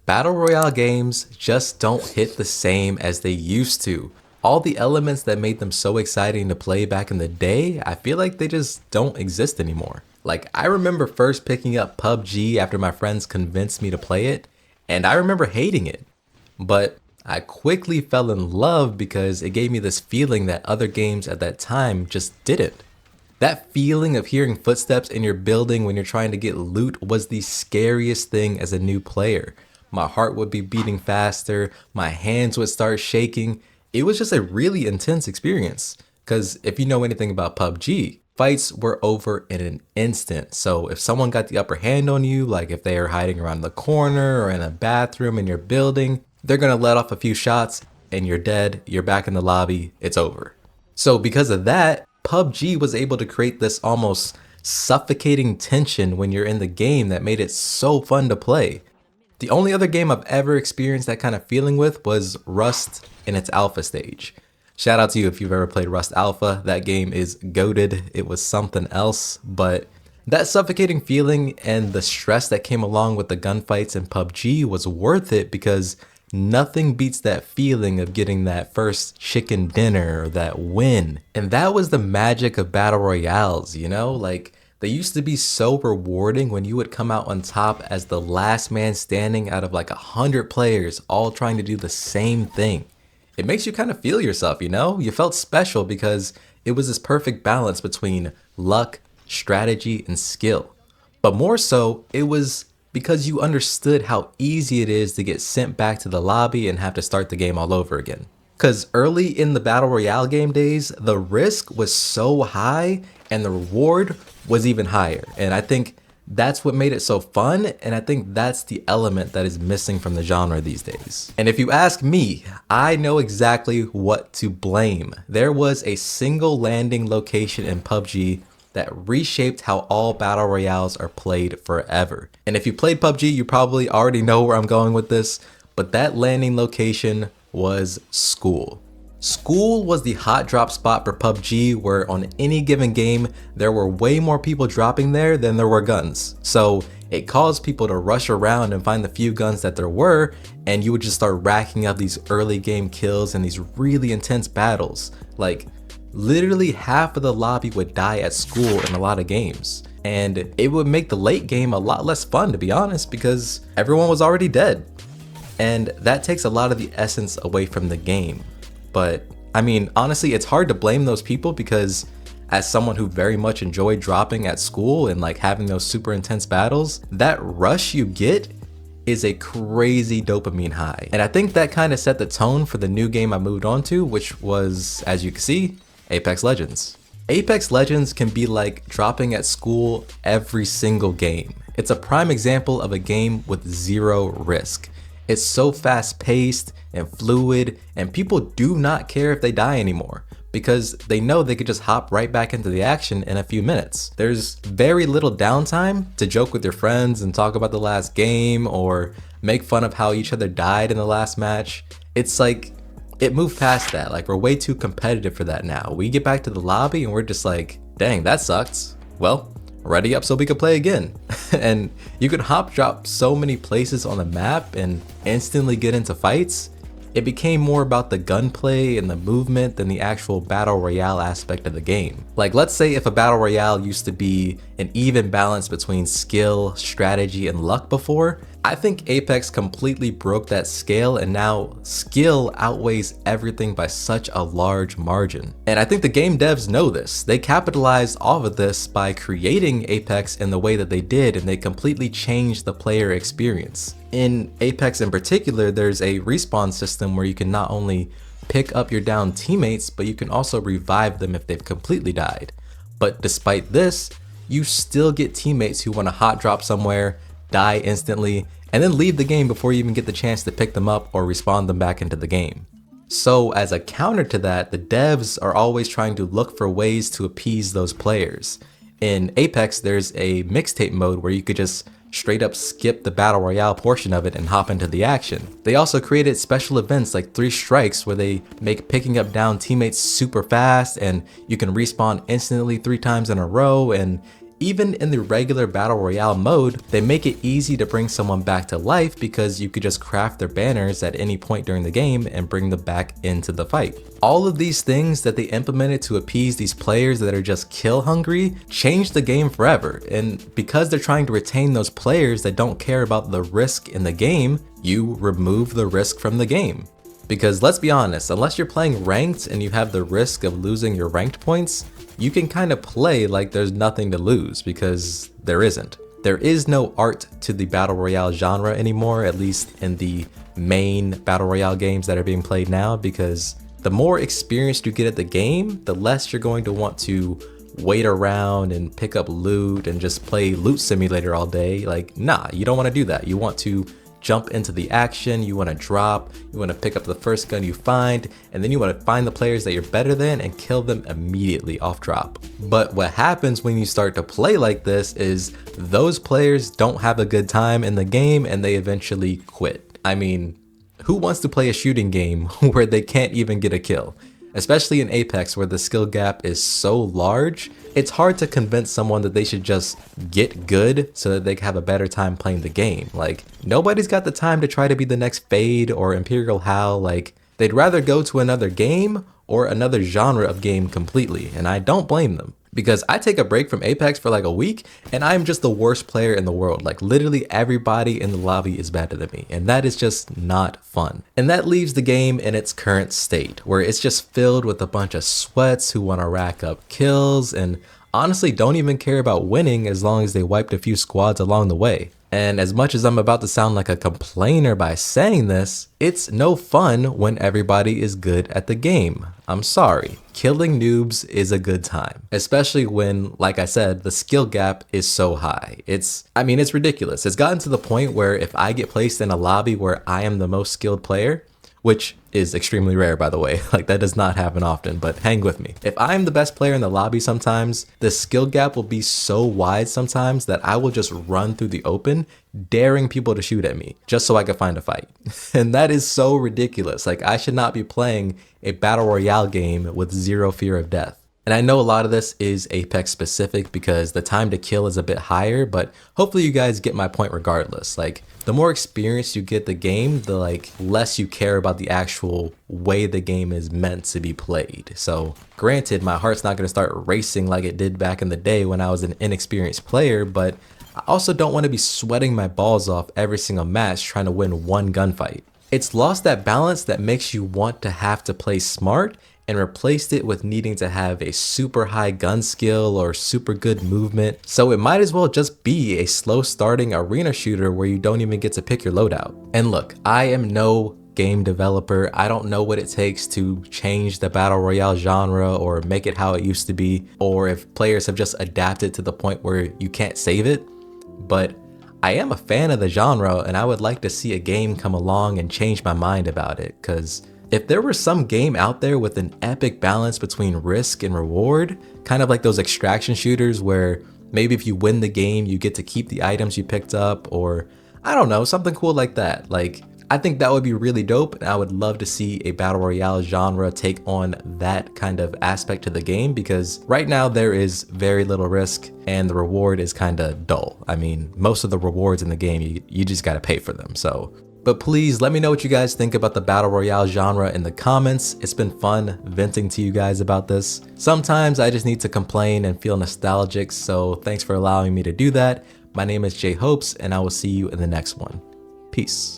Battle Royale games just don't hit the same as they used to. All the elements that made them so exciting to play back in the day, I feel like they just don't exist anymore. Like, I remember first picking up PUBG after my friends convinced me to play it, and I remember hating it. But I quickly fell in love because it gave me this feeling that other games at that time just didn't. That feeling of hearing footsteps in your building when you're trying to get loot was the scariest thing as a new player. My heart would be beating faster, my hands would start shaking. It was just a really intense experience. Because if you know anything about PUBG, fights were over in an instant. So if someone got the upper hand on you, like if they are hiding around the corner or in a bathroom in your building, they're gonna let off a few shots and you're dead, you're back in the lobby, it's over. So because of that, PUBG was able to create this almost suffocating tension when you're in the game that made it so fun to play. The only other game I've ever experienced that kind of feeling with was Rust in its alpha stage. Shout out to you if you've ever played Rust Alpha. That game is goated. It was something else, but that suffocating feeling and the stress that came along with the gunfights in PUBG was worth it because nothing beats that feeling of getting that first chicken dinner or that win. And that was the magic of battle royales, you know? Like, they used to be so rewarding when you would come out on top as the last man standing out of like 100 players all trying to do the same thing. It makes you kind of feel yourself, you know? You felt special because it was this perfect balance between luck, strategy, and skill. But more so, it was because you understood how easy it is to get sent back to the lobby and have to start the game all over again. Because early in the Battle Royale game days, the risk was so high and the reward was even higher. And I think that's what made it so fun, and I think that's the element that is missing from the genre these days. And if you ask me, I know exactly what to blame. There was a single landing location in PUBG that reshaped how all battle royales are played forever. And if you played PUBG, you probably already know where I'm going with this, but that landing location was school. School was the hot drop spot for PUBG, where on any given game, there were way more people dropping there than there were guns. So it caused people to rush around and find the few guns that there were, and you would just start racking up these early game kills and these really intense battles. Like, literally half of the lobby would die at school in a lot of games. And it would make the late game a lot less fun, to be honest, because everyone was already dead. And that takes a lot of the essence away from the game. But I mean, honestly, it's hard to blame those people because as someone who very much enjoyed dropping at school and like having those super intense battles, that rush you get is a crazy dopamine high. And I think that kind of set the tone for the new game I moved on to, which was, as you can see, Apex Legends. Apex Legends can be like dropping at school every single game. It's a prime example of a game with zero risk. It's so fast paced and fluid, and people do not care if they die anymore because they know they could just hop right back into the action in a few minutes. There's very little downtime to joke with your friends and talk about the last game or make fun of how each other died in the last match. It's like, it moved past that. Like, we're way too competitive for that now. We get back to the lobby and we're just like, dang, that sucks. Well, ready up so we could play again. And you could hop drop so many places on the map and instantly get into fights. It became more about the gunplay and the movement than the actual battle royale aspect of the game. Like, let's say if a battle royale used to be an even balance between skill, strategy, and luck before, I think Apex completely broke that scale, and now skill outweighs everything by such a large margin. And I think the game devs know this. They capitalized off of this by creating Apex in the way that they did, and they completely changed the player experience. In Apex in particular, there's a respawn system where you can not only pick up your downed teammates, but you can also revive them if they've completely died. But despite this, you still get teammates who want to hot drop somewhere, die instantly, and then leave the game before you even get the chance to pick them up or respawn them back into the game. So as a counter to that, the devs are always trying to look for ways to appease those players. In Apex, there's a mixtape mode where you could just straight up skip the battle royale portion of it and hop into the action. They also created special events like 3 strikes where they make picking up down teammates super fast and you can respawn instantly 3 times in a row, and Even in the regular Battle Royale mode, they make it easy to bring someone back to life because you could just craft their banners at any point during the game and bring them back into the fight. All of these things that they implemented to appease these players that are just kill hungry changed the game forever. And because they're trying to retain those players that don't care about the risk in the game, you remove the risk from the game. Because let's be honest, unless you're playing ranked and you have the risk of losing your ranked points, you can kind of play like there's nothing to lose, because there isn't. There is no art to the Battle Royale genre anymore, at least in the main Battle Royale games that are being played now, because the more experienced you get at the game, the less you're going to want to wait around and pick up loot and just play loot simulator all day. Like, nah, you don't want to do that. You want to jump into the action, you want to drop, you want to pick up the first gun you find, and then you want to find the players that you're better than and kill them immediately off drop. But what happens when you start to play like this is those players don't have a good time in the game and they eventually quit. I mean, who wants to play a shooting game where they can't even get a kill? Especially in Apex, where the skill gap is so large, it's hard to convince someone that they should just get good so that they can have a better time playing the game. Like, nobody's got the time to try to be the next Fade or Imperial Hal. Like, they'd rather go to another game or another genre of game completely, and I don't blame them. Because I take a break from Apex for like a week and I'm just the worst player in the world. Like, literally everybody in the lobby is better than me, and that is just not fun. And that leaves the game in its current state, where it's just filled with a bunch of sweats who want to rack up kills and honestly don't even care about winning as long as they wiped a few squads along the way. And as much as I'm about to sound like a complainer by saying this, it's no fun when everybody is good at the game. I'm sorry. Killing noobs is a good time, especially when, like I said, the skill gap is so high. It's ridiculous. It's gotten to the point where if I get placed in a lobby where I am the most skilled player, which is extremely rare, by the way, like that does not happen often, but hang with me. If I'm the best player in the lobby sometimes, the skill gap will be so wide sometimes that I will just run through the open, daring people to shoot at me just so I can find a fight. And that is so ridiculous. Like, I should not be playing a Battle Royale game with zero fear of death. And I know a lot of this is Apex specific because the time to kill is a bit higher, but hopefully you guys get my point regardless. Like, the more experience you get the game, the less you care about the actual way the game is meant to be played. So granted, my heart's not going to start racing like it did back in the day when I was an inexperienced player, but I also don't want to be sweating my balls off every single match trying to win one gunfight. It's lost that balance that makes you want to have to play smart and replaced it with needing to have a super high gun skill or super good movement. So it might as well just be a slow starting arena shooter where you don't even get to pick your loadout. And look, I am no game developer. I don't know what it takes to change the Battle Royale genre or make it how it used to be, or if players have just adapted to the point where you can't save it. But I am a fan of the genre and I would like to see a game come along and change my mind about it, because if there were some game out there with an epic balance between risk and reward, kind of like those extraction shooters where maybe if you win the game, you get to keep the items you picked up, or I don't know, something cool like that. Like, I think that would be really dope, and I would love to see a Battle Royale genre take on that kind of aspect to the game, because right now there is very little risk and the reward is kind of dull. I mean, most of the rewards in the game, you just gotta pay for them, so. But please let me know what you guys think about the Battle Royale genre in the comments. It's been fun venting to you guys about this. Sometimes I just need to complain and feel nostalgic, so thanks for allowing me to do that. My name is Jay Hopes, and I will see you in the next one. Peace.